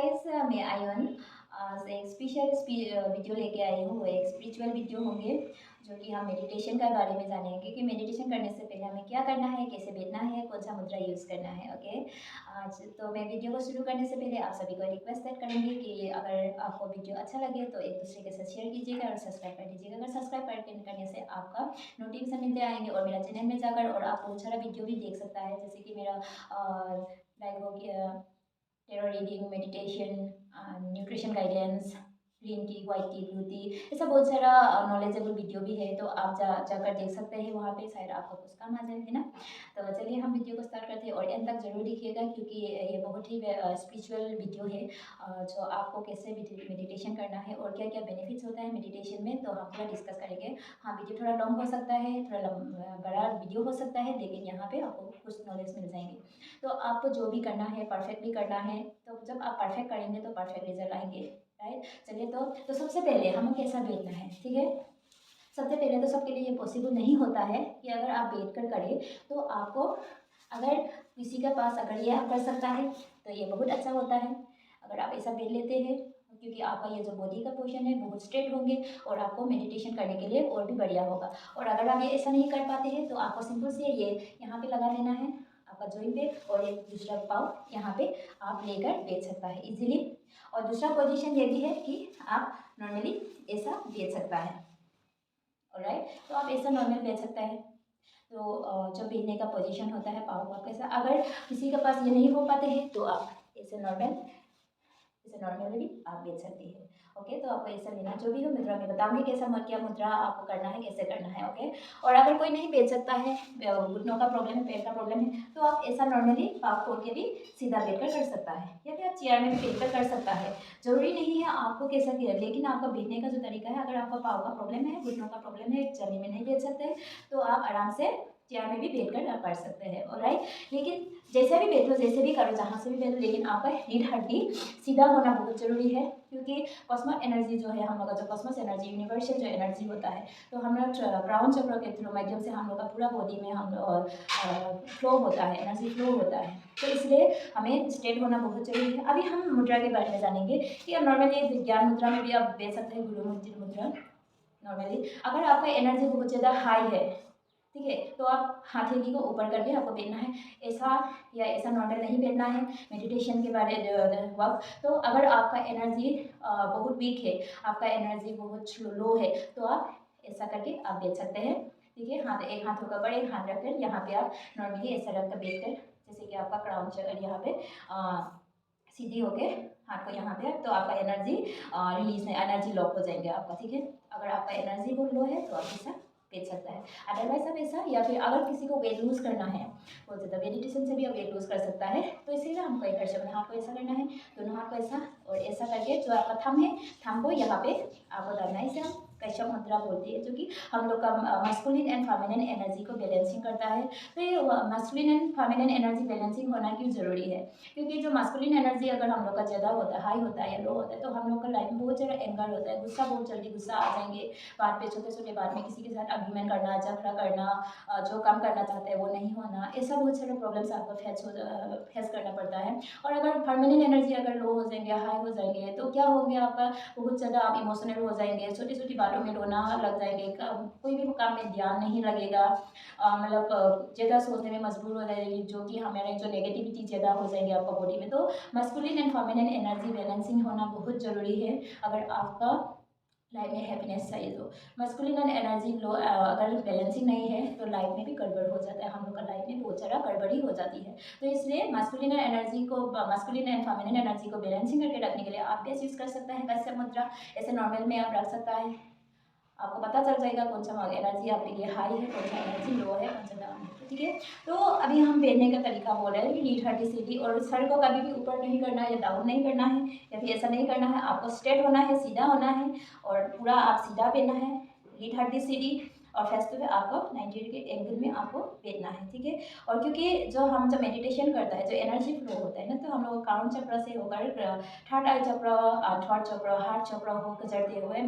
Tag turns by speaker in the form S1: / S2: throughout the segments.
S1: Guys, मैं ion से एक स्पेशल वीडियो लेके आई हूँ। वो एक स्पिरिचुअल वीडियो होंगे जो कि हम मेडिटेशन के बारे में जानेंगे कि मेडिटेशन करने से पहले हमें क्या करना है, कैसे बैठना है, कौन सा मुद्रा यूज़ करना है। ओके, आज तो मैं वीडियो को शुरू करने से पहले आप सभी को रिक्वेस्ट करूँगी कि अगर आपको वीडियो अच्छा लगे तो एक दूसरे के साथ शेयर कीजिएगा और सब्सक्राइब कर दीजिएगा। अगर सब्सक्राइब करने से आपका नोटिफिकेशन मिलते आएंगे और मेरा चैनल में जाकर और आप बहुत सारा वीडियो भी देख सकता है, जैसे कि मेरा लाइक हो गया tarot reading, meditation, nutrition guidance, green tea, white T, blue T, ऐसा बहुत सारा नॉलेजेबल वीडियो भी है। तो आप जाकर देख सकते हैं वहाँ पे, शायद आपको कुछ काम आ जाए, है ना। तो चलिए हम वीडियो को स्टार्ट करते हैं और एंड तक जरूर देखिएगा क्योंकि ये बहुत ही स्पिरिचुअल वीडियो है। जो आपको कैसे मेडिटेशन करना है और क्या क्या बेनिफिट्स होता है मेडिटेशन में, तो हम पूरा डिस्कस करेंगे। हाँ, वीडियो थोड़ा लॉन्ग हो सकता है, थोड़ा बड़ा वीडियो हो सकता है, लेकिन यहाँ पे आपको कुछ नॉलेज मिल जाएंगे। तो आपको जो भी करना है परफेक्टली करना है। तो जब आप परफेक्ट करेंगे तो परफेक्ट रिजल्ट आएंगे, राइट। चलिए, तो सबसे पहले हमें कैसा बैठना है, ठीक है। सबसे पहले तो सबके लिए ये पॉसिबल नहीं होता है कि अगर आप बैठ कर करें तो आपको, अगर किसी के पास अगर ये आप कर सकता है तो ये बहुत अच्छा होता है। अगर आप ऐसा बैठ लेते हैं क्योंकि आपका ये जो बॉडी का पोर्शन है बहुत स्ट्रेट होंगे और आपको मेडिटेशन करने के लिए और भी बढ़िया होगा। और अगर आप ये ऐसा नहीं कर पाते हैं तो आपको सिंपल से ये यहाँ पे लगा लेना है आपका जॉइंट पे, और एक दूसरा पाव यहाँ पे आप लेकर बैठ सकता है इजीली। और दूसरा पोजीशन ये भी है कि आप नॉर्मली ऐसा बैठ सकता है, ऑलराइट। तो आप ऐसा नॉर्मल बैठ सकता है। तो जो बैठने का पोजीशन होता है पाव का कैसा, अगर किसी के पास ये नहीं हो पाते हैं तो आप ऐसे नॉर्मली भी आप बेच सकती है। ओके, तो आपको ऐसा लेना, जो भी हो मुद्रा में बताऊंगी कैसा क्या मुद्रा आपको करना है, कैसे करना है। ओके, और अगर कोई नहीं बेच सकता है, घुटनों का प्रॉब्लम है, पैर का प्रॉब्लम है, तो आप ऐसा नॉर्मली पाँव खोल के भी सीधा बैठकर कर सकता है, या फिर आप चेयर में भी बैठकर कर सकता है। जरूरी नहीं है आपको कैसा किया, लेकिन आपका बैठने का जो तरीका है, अगर आपका पाँव का प्रॉब्लम है, घुटनों का प्रॉब्लम है, जमीन में नहीं बैठ सकते, तो आप आराम से चेयर में भी बैठकर आप कर सकते हैं, ऑलराइट। लेकिन जैसे भी बैठो, जैसे भी करो, जहाँ से भी बैठो, लेकिन आपका रीढ़ हड्डी सीधा होना बहुत ज़रूरी है। क्योंकि कॉस्मस एनर्जी जो है, हम लोग का जो कॉस्मस एनर्जी, यूनिवर्सल जो एनर्जी होता है, तो हम लोग क्राउन चक्र के थ्रू माध्यम से हम लोग का पूरा बॉडी में हम फ्लो होता है, एनर्जी फ्लो होता है। तो इसलिए हमें स्ट्रेट होना बहुत जरूरी है। अभी हम मुद्रा के बारे में जानेंगे कि नॉर्मली ज्ञान मुद्रा में भी आप बैठ सकते हैं, गुरु मुद्रा। नॉर्मली अगर आपका एनर्जी बहुत ज़्यादा हाई है, ठीक है, तो आप हथेली को ऊपर करके आपको बैठना है। ऐसा या ऐसा नॉर्मल नहीं बैठना है मेडिटेशन के बारे वक्त। तो अगर आपका एनर्जी बहुत वीक है, आपका एनर्जी बहुत लो है, तो आप ऐसा करके आप बैठ सकते हैं, ठीक है। हाथ, एक हाथ होगा बड़े, एक हाथ रखकर यहाँ पे आप नॉर्मली ऐसा रख कर बैठ कर, जैसे कि आपका क्राउन चक्र यहाँ पे सीधी होके हाथ को यहाँ पे, तो आपका एनर्जी रिलीज नहीं, एनर्जी लॉक हो जाएंगे आपका, ठीक है। अगर आपका एनर्जी बहुत लो है तो आप ऐसा बेच सकता है। अदरवाइज आप ऐसा, या फिर अगर किसी को वेट लूज करना है बहुत ज़्यादा, मेडिटेशन से भी आप वेट लूज कर सकता है, तो इसीलिए हमको एक कर हाथ को ऐसा करना है, दोनों हाथ को ऐसा और ऐसा करके, जो आपका थंब है, थंब को यहाँ पे आपको डालना है। इसे हम कैशव मुद्रा बोलते हैं, जो कि हम लोग का मस्कुलिन एंड फेमिनिन एनर्जी को बैलेंसिंग करता है। तो ये masculine and feminine energy balancing होना क्यों ज़रूरी है, क्योंकि जो मस्कुलिन एनर्जी अगर हम लोग का ज़्यादा होता है, हाई होता है या लो होता है, तो हम लोग का लाइफ में बहुत ज़्यादा एंगर होता है, गुस्सा, बहुत जल्दी गुस्सा आ जाएंगे, बात पे, छोटे छोटे बात में किसी के साथ आर्ग्यूमेंट करना, झगड़ा करना, जो काम करना चाहते हैं वो नहीं होना, ऐसा बहुत सारे प्रॉब्लम्स आपको फेस करना पड़ता है। और अगर फेमिनिन एनर्जी अगर लो हो जाएंगे, हाई हो जाएंगे, तो क्या होंगे, आपका बहुत ज़्यादा आप इमोशनल हो जाएंगे, छोटी छोटी बातों में रोना लग जाएंगे, कोई भी काम में ध्यान नहीं लगेगा, मतलब ज़्यादा सोचने में मजबूर हो जाएगी, जो कि हमारे जो नेगेटिविटी ज़्यादा हो जाएंगे आपका बॉडी में। तो masculine and feminine energy balancing होना बहुत ज़रूरी है अगर आपका लाइफ में हैप्पीनेस चाहिए। तो मस्कुलिन एनर्जी लो अगर बैलेंसिंग नहीं है तो लाइफ में भी गड़बड़ हो जाता है, हम लोग का लाइफ में बहुत सारा गड़बड़ी हो जाती है। तो इसलिए मस्कुलिन एनर्जी को, मस्कुलिन एंड फेमिनिन एनर्जी को बैलेंसिंग करके रखने के लिए आप बेस्ट यूज़ कर सकते हैं कश्यप मुद्रा। ऐसे नॉर्मल में आप रख सकता है, आपको पता चल जाएगा कौन सा एनर्जी आपके लिए हाई है, कौन सा एनर्जी लो है, कौन सा डाउन है, ठीक है। तो अभी हम बैठने का तरीका बोल रहे हैं कि रीढ़ हड्डी सीधी, और सर को कभी भी ऊपर नहीं करना है या डाउन नहीं करना है, या फिर ऐसा नहीं करना है, आपको स्ट्रेट होना है, सीधा होना है, और पूरा आप सीधा बैठना है, रीढ़ हड्डी सीधी, और फेस टू फेस आपको 90 डिग्री एंगल में आपको बैठना है, ठीक है। और क्योंकि जब मेडिटेशन करता है, जो एनर्जी फ्लो होता है ना, तो हम लोग काउंट चक्र से होकर थर्ड आई चक्र, थर्ड चक्र, हार्ट चक्र हो गुजरते हुए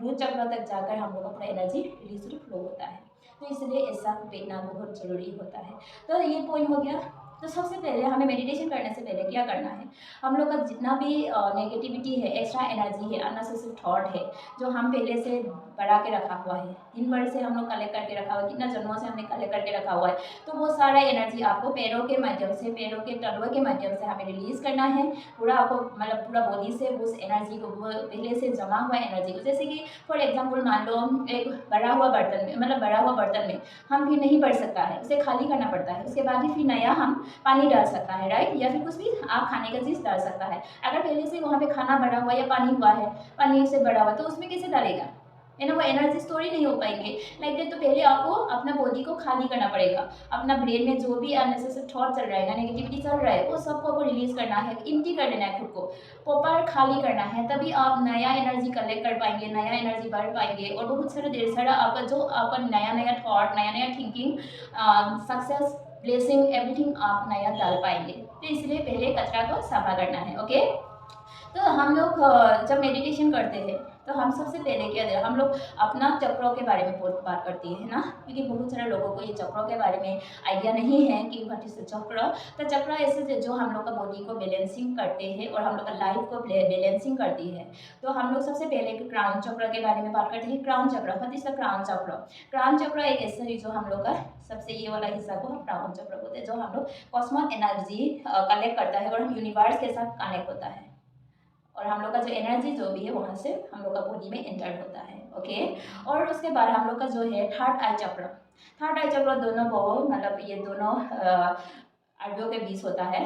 S1: रूट चक्र तक जाकर हम लोग का पूरा एनर्जी रिलीज फ्लो होता है। तो इसलिए ऐसा बैठना बहुत ज़रूरी होता है। तो ये पॉइंट हो गया तो सबसे पहले हमें मेडिटेशन करने से पहले क्या करना है, हम लोग का जितना भी नेगेटिविटी है, एक्स्ट्रा एनर्जी है, अननेसेसरी थॉट है, जो हम पहले से बढ़ा के रखा हुआ है, दिन भर से हम लोग कलेक्ट करके रखा हुआ है, कितना जन्मों से हमने कलेक्ट करके रखा हुआ है, तो वो सारा एनर्जी आपको पैरों के माध्यम से, पैरों के तलवे के माध्यम से हमें रिलीज़ करना है। पूरा आपको मतलब पूरा बॉडी से उस एनर्जी को, वो पहले से जमा हुआ एनर्जी को, जैसे कि फॉर एग्जाम्पल मान लो एक भरा हुआ बर्तन में, मतलब भरा हुआ बर्तन में हम फिर नहीं भर सकता है, उसे खाली करना पड़ता है, उसके बाद ही फिर नया हम पानी डाल सकता है, राइट, या फिर कुछ भी आप खाने का चीज़ डाल सकता है। अगर पहले से वहाँ पे खाना भरा हुआ या पानी हुआ है, पानी से भरा हुआ, तो उसमें कैसे डालेगा, है ना, वो एनर्जी स्टोर ही नहीं हो पाएंगे लाइक दैट। तो पहले आपको अपना बॉडी को खाली करना पड़ेगा, अपना ब्रेन में जो भी अननेसेसरी थॉट चल रहा है ना, नेगेटिविटी चल रहा है, वो सबको आपको रिलीज करना है, इम्प्टी कर देना है, खुद को प्रॉपर खाली करना है, तभी आप नया एनर्जी कलेक्ट कर पाएंगे, नया एनर्जी बढ़ पाएंगे, और बहुत सारा ढेर सारा आपका जो आपका नया नया थॉट, नया नया थिंकिंग, सक्सेस, ब्लेसिंग, एवरीथिंग आप नया डाल पाएंगे। तो इसलिए पहले कचरा को साफा करना है, ओके। तो हम लोग जब मेडिटेशन करते हैं तो हम सबसे पहले क्या दें, हम लोग अपना चक्रों के बारे में बहुत बात करते हैं ना, क्योंकि बहुत सारे लोगों को ये चक्रों के बारे में आइडिया नहीं है कि व्हाट इज द चक्र। तो चक्र ऐसे जो हम लोग का बॉडी को बैलेंसिंग करते हैं और हम लोग का लाइफ को बैलेंसिंग करती है। तो हम लोग सबसे पहले क्राउन चक्र के बारे में बात करते हैं। क्राउन चक्र, व्हाट इज द क्राउन चक्र? क्राउन चक्र एक ऐसा जो हम लोग का सबसे ये वाला हिस्सा को हम क्राउन चक्र बोलते हैं, जो हम लोग कॉस्मोस एनर्जी कलेक्ट करता है और हम यूनिवर्स के साथ कनेक्ट होता है, और हम लोग का जो एनर्जी जो भी है वहाँ से हम लोग का बॉडी में एंटर होता है, ओके। और उसके बाद हम लोग का जो है थर्ड आई चक्र, थर्ड आई चक्र दोनों को मतलब ये दोनों अरबियों के बीच होता है।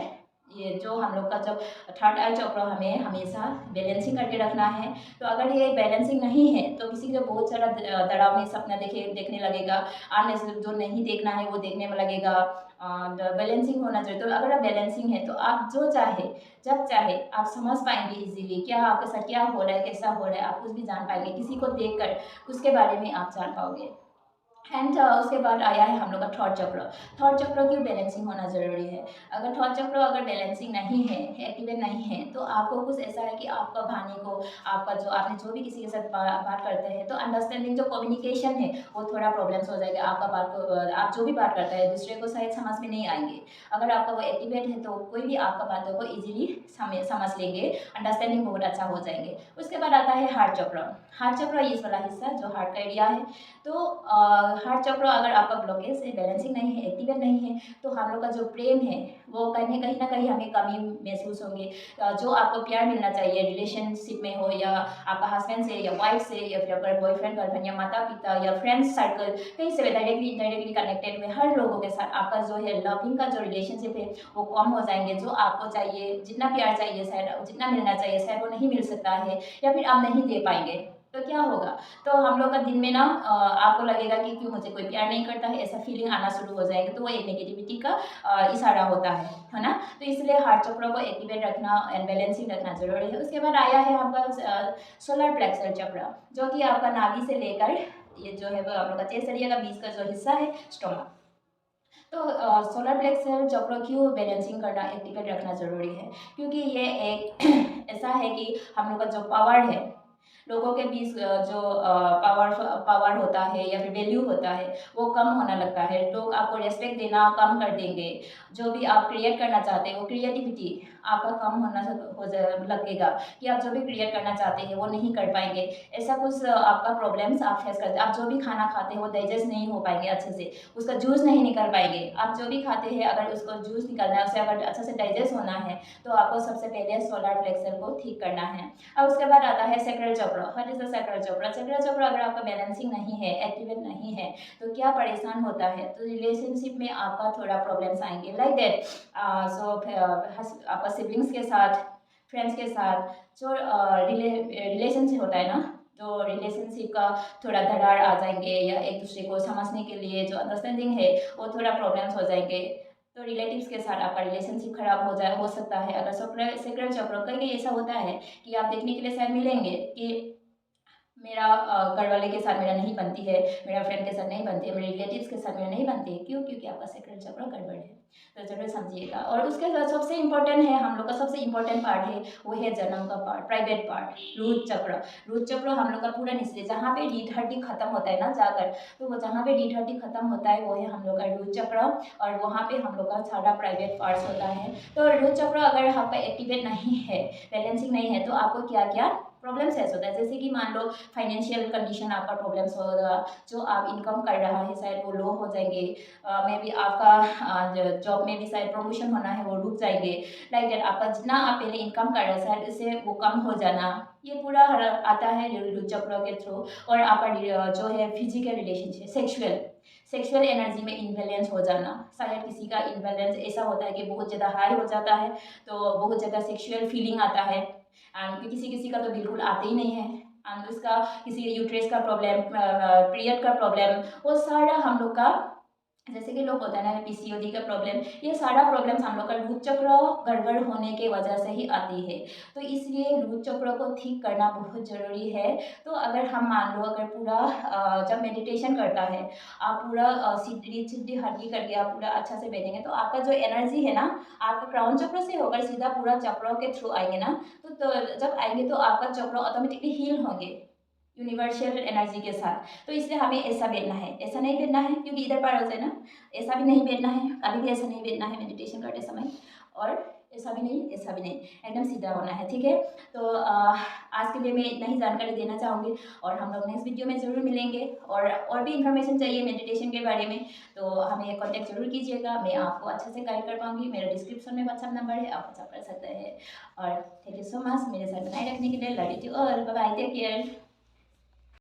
S1: ये जो हम लोग का जब थर्ड आई चक्र हमें हमेशा बैलेंसिंग करके रखना है। तो अगर ये बैलेंसिंग नहीं है तो किसी को बहुत सारा डरावनी सपना देखने लगेगा, अननेसेसरी जो नहीं देखना है वो देखने में लगेगा। बैलेंसिंग होना चाहिए। तो अगर आप बैलेंसिंग है तो आप जो चाहे जब चाहे आप समझ पाएंगे इजीली क्या आपके साथ क्या हो रहा है, कैसा हो रहा है, आप कुछ भी जान पाएंगे, किसी को देखकर उसके बारे में आप जान पाओगे। एंड उसके बाद आया है हम लोग का थॉट चक्र। थॉट चक्र की बैलेंसिंग होना ज़रूरी है। अगर थॉट चक्र अगर बैलेंसिंग नहीं है, एक्टिवेट नहीं है, तो आपको कुछ ऐसा है कि आपका वाणी को, आपका जो आपने जो भी किसी के साथ बात करते हैं तो अंडरस्टैंडिंग जो कम्युनिकेशन है वो थोड़ा प्रॉब्लम्स हो जाएगा। आपका बात को आप जो भी बात करते हैं दूसरे को शायद समझ में नहीं आएंगे। अगर आपका वो एक्टिवेट है तो कोई भी आपका बातों को ईजिली समझ लेंगे, अंडरस्टैंडिंग बहुत अच्छा हो जाएंगे। उसके बाद आता है हार्ट चक्र। हार्ट चक्र इस वाला हिस्सा जो हार्ट का एरिया है। तो हार्ट चक्र अगर आपका ब्लॉकेज है, बैलेंसिंग नहीं है, एक्टिवेट नहीं है, तो हम लोग का जो प्रेम है वो कहीं ना कहीं हमें कमी महसूस होंगे। जो आपको प्यार मिलना चाहिए रिलेशनशिप में हो, या आपका हस्बैंड से या वाइफ से, या फिर आपका बॉयफ्रेंड गर्लफ्रेंड या माता पिता या फ्रेंड्स सर्कल, कहीं से डायरेक्टली इनडायरेक्टली कनेक्टेड में हर लोगों के साथ आपका जो है लविंग का जो रिलेशनशिप है वो कम हो जाएंगे। जो आपको चाहिए, जितना प्यार चाहिए शायद, जितना मिलना चाहिए शायद वो नहीं मिल सकता है, या फिर आप नहीं दे पाएंगे। तो क्या होगा, तो हम लोग का दिन में ना आपको लगेगा कि क्यों मुझे कोई प्यार नहीं करता है, ऐसा फीलिंग आना शुरू हो जाएगा। तो वो एक नेगेटिविटी का इशारा होता है ना। तो इसलिए हार्ट चक्र को एक्टिवेट रखना एंड बैलेंसिंग रखना जरूरी है। उसके बाद आया है आपका सोलर प्लेक्सर चक्र, जो कि आपका नाभि से लेकर ये जो है वो हम लोग का चेसरिया का बीच का जो हिस्सा है, स्टोमा। तो सोलर प्लेक्सर चक्र क्यों बैलेंसिंग करना, एक्टिवेट रखना जरूरी है, क्योंकि ये एक ऐसा है कि हम लोग का जो पावर है, लोगों के बीच जो पावर होता है या फिर वैल्यू होता है वो कम होना लगता है। लोग आपको रेस्पेक्ट देना कम कर देंगे। जो भी आप क्रिएट करना चाहते हैं वो क्रिएटिविटी आपका कम होना लगेगा, कि आप जो भी क्रिएट करना चाहते हैं वो नहीं कर पाएंगे। ऐसा कुछ आपका प्रॉब्लम्स आप फेस करते हैं। आप जो भी खाना खाते हैं वो डाइजेस्ट नहीं हो पाएंगे अच्छे से, उसका जूस नहीं निकल पाएंगे। आप जो भी खाते हैं अगर उसको जूस निकलना है, उसे अगर अच्छे से डाइजेस्ट होना है, तो आपको सबसे पहले सोलर प्लेक्सर को ठीक करना है। और उसके बाद आता है सैक्रल चक्र। व्हाट इज द सैक्रल चक्र? सैक्रल चक्र अगर आपका बैलेंसिंग नहीं है, एक्टिवेट नहीं है, तो क्या परेशान होता है, तो रिलेशनशिप में आपका थोड़ा प्रॉब्लम्स आएंगे लाइक दैट। सो आपका सिबलिंग्स के साथ, फ्रेंड्स के साथ जो रिलेशनशिप होता है ना, जो रिलेशनशिप का थोड़ा दरार आ जाएंगे, या एक दूसरे को समझने के लिए जो अंडरस्टैंडिंग है वो थोड़ा प्रॉब्लम्स हो जाएंगे। तो रिलेटिव्स के साथ आपका रिलेशनशिप खराब हो सकता है। अगर सैक्रल चक्र कहीं कहीं ऐसा होता है कि आप देखने के लिए शायद मिलेंगे कि मेरा घर वाले के साथ मेरा नहीं बनती है, मेरा फ्रेंड के साथ नहीं बनती है, मेरे रिलेटिव्स के साथ मेरा नहीं बनती है। क्यों? क्योंकि आपका सेक्रेट चक्र गड़बड़ है। तो ज़रूर समझिएगा। और उसके बाद सबसे इम्पोर्टेंट है, हम लोग का सबसे इम्पोर्टेंट पार्ट है, वो है जन्म का पार्ट, प्राइवेट पार्ट, रूट चक्र। रूट चक्र हम लोग का पूरा निचले जहाँ पे रीढ़ हड्डी खत्म होता है ना जाकर, तो वो जहाँ पे रीढ़ हड्डी खत्म होता है वो है हम लोग का रूट चक्र, और वहाँ पे हम लोग का सारा प्राइवेट पार्ट्स होता है। तो रूट चक्र अगर आपका एक्टिवेट नहीं है, बैलेंसिंग नहीं है, तो आपको क्या क्या प्रॉब्लम फेस होता है। जैसे कि मान लो फाइनेंशियल कंडीशन आपका प्रॉब्लम्स होगा, जो आप इनकम कर रहा है शायद वो लो हो जाएंगे, मे बी आपका जॉब में भी शायद प्रमोशन होना है वो रुक जाएंगे, लाइक दैट आपका जितना आप पहले इनकम कर रहे हैं शायद इससे वो कम हो जाना, ये पूरा आता है ऋतु चक्र के थ्रू। और आपका जो है फिजिकल रिलेशनशिप, सेक्सुअल एनर्जी में इम्बैलेंस हो जाना, शायद किसी का इम्बैलेंस ऐसा होता है कि बहुत ज़्यादा हाई हो जाता है, तो बहुत ज़्यादा सेक्सुअल फीलिंग आता है, एंड किसी किसी का तो बिल्कुल आते ही नहीं है, एंड उसका किसी के यूट्रेस का प्रॉब्लम, पीरियड का प्रॉब्लम, वो सारा हम लोग का, जैसे कि लोग होता है ना पीसीओडी का प्रॉब्लम, ये सारा प्रॉब्लम्स हम लोग का रूट चक्र गड़बड़ होने के वजह से ही आती है। तो इसलिए रूट चक्र को ठीक करना बहुत ज़रूरी है। तो अगर हम मान लो अगर पूरा जब मेडिटेशन करता है, आप पूरा सीधी सीधी हड्डी करके आप पूरा अच्छा से बैठेंगे, तो आपका जो एनर्जी है ना, आपका क्राउन चक्र से होकर सीधा पूरा चक्रों के थ्रू आएंगे ना, तो जब आएंगे तो आपका चक्र ऑटोमेटिकली हील होंगे यूनिवर्सल एनर्जी के साथ। तो इसलिए हमें ऐसा बैठना है, ऐसा नहीं बैठना है क्योंकि इधर पार होता है ना, ऐसा भी नहीं बैठना है, कभी भी ऐसा नहीं बैठना है मेडिटेशन करते समय, और ऐसा भी नहीं, ऐसा भी नहीं, एकदम सीधा होना है, ठीक है। तो आज के लिए मैं इतना ही जानकारी देना चाहूँगी, और हम लोग नेक्स्ट वीडियो में ज़रूर मिलेंगे। और भी इन्फॉर्मेशन चाहिए मेडिटेशन के बारे में तो हमें कॉन्टैक्ट जरूर कीजिएगा, मैं आपको अच्छे से गाइड कर पाऊँगी। मेरा डिस्क्रिप्शन में व्हाट्सअप नंबर है, आप व्हाट्सअप कर सकते हैं। और थैंक यू सो मच मेरे साथ बनाए रखने के लिए। Love you all, bye bye, take care.